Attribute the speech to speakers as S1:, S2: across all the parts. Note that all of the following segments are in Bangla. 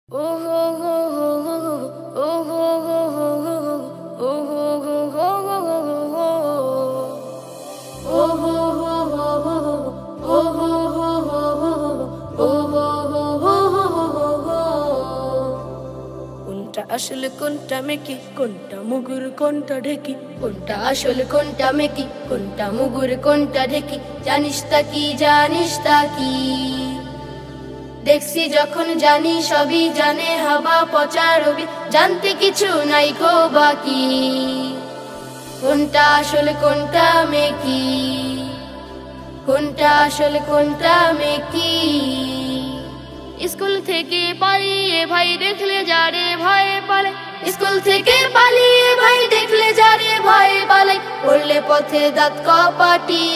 S1: আসলে কোনটা মেকি কোনটা মুগুর কোনটা ঢেকি কোনটা আসলে কোনটা মেকি কোনটা মুগুর কোনটা ঢেকি জানিস তা কি দেখছি যখন জানি সবই জানে হাবা পচা রবি জানতে কিছু নাই গো বাকি কোনটা আসলে কোনটা মেকি কোনটা আসলে কোনটা মেকি স্কুল থেকে পালিয়ে ভাই দেখলে যারে ভয়ে পালে স্কুল থেকে পালিয়ে ভাই দেখলে যারে ভয়ে পালে পড়লে পথে দাঁত কপাটি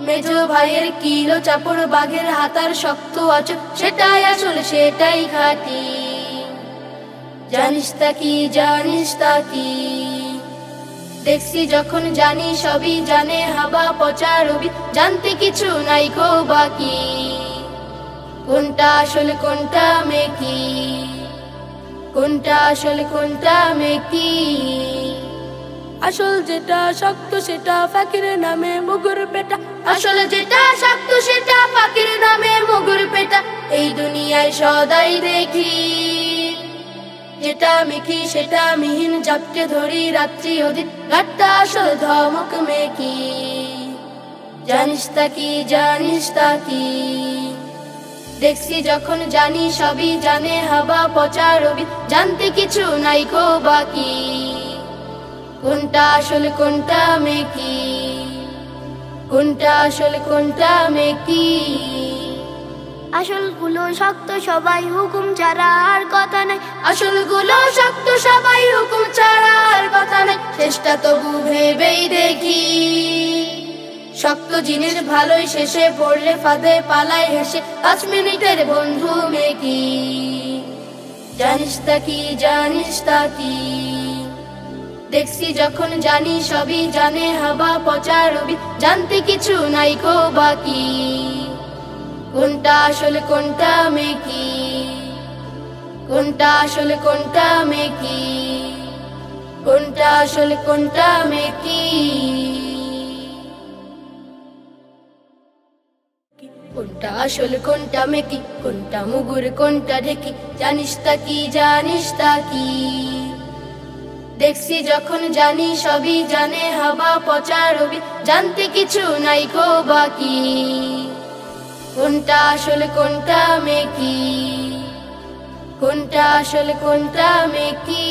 S1: মেজো ভাইয়ের কিলো চাপড় বাঘের হাতার শক্ত আচর সেটাই আসল সেটাই খাঁটি জানিস তা কি দেখছি যখন জানি সবই জানে হাবা পচা রবি জানতে কিছু নাই গো বাকি কোনটা আসলে কোনটা মেকি কোনটা আসলে কোনটা মেকি আসল যেটা শক্ত সেটা ফাকির নামে মুগুর পেটা আসলে যেটা শক্ত সেটা ফাকির নামে মুগুর পেটা এই দুনিয়ায় সদাই দেখি যেটা মেকি সেটা মিহিন জাপটে ধরি রাত্রি অধিক গাট্টা আসল ধমক মেকি জানিস তা কি দেখছি যখন জানি সবই জানে হাবা পচা রবি জানতে কিছু নাই গো বাকি কোনটা আসলে কোনটা মেকি কোনটা আসলে কোনটা মেকি
S2: আসলগুলো শক্ত সবাই হুকুম ছাড়া আর কথা নাই
S1: আসলগুলো শক্ত সবাই হুকুম ছাড়া আর কথা নাই চেষ্টা তবু ভেবেই দেখি শক্ত জিনিস ভালোই শেষে পড়লে ফাঁদে পালায় হেসে 5 মিনিটের বন্ধু মেকি জানিস তা কি দেখছি যখন জানি সবই জানে হাবা পচা রবি জানতে কিছু নাই গো বাকি কোনটা আসলে কোনটা মেকি কোনটা আসলে কোনটা মেকি কোনটা আসলে কোনটা মেকি কোনটা আসলে কোনটা মেকি কোনটা মুগুর কোনটা ঢেকি জানিস তা কি দেখছি যখন জানি সবই জানে হাবা পচা রবি জানতে কিছু নাই গো বাকি কোনটা আসলে কোনটা মেকি কোনটা আসলে কোনটা মেকি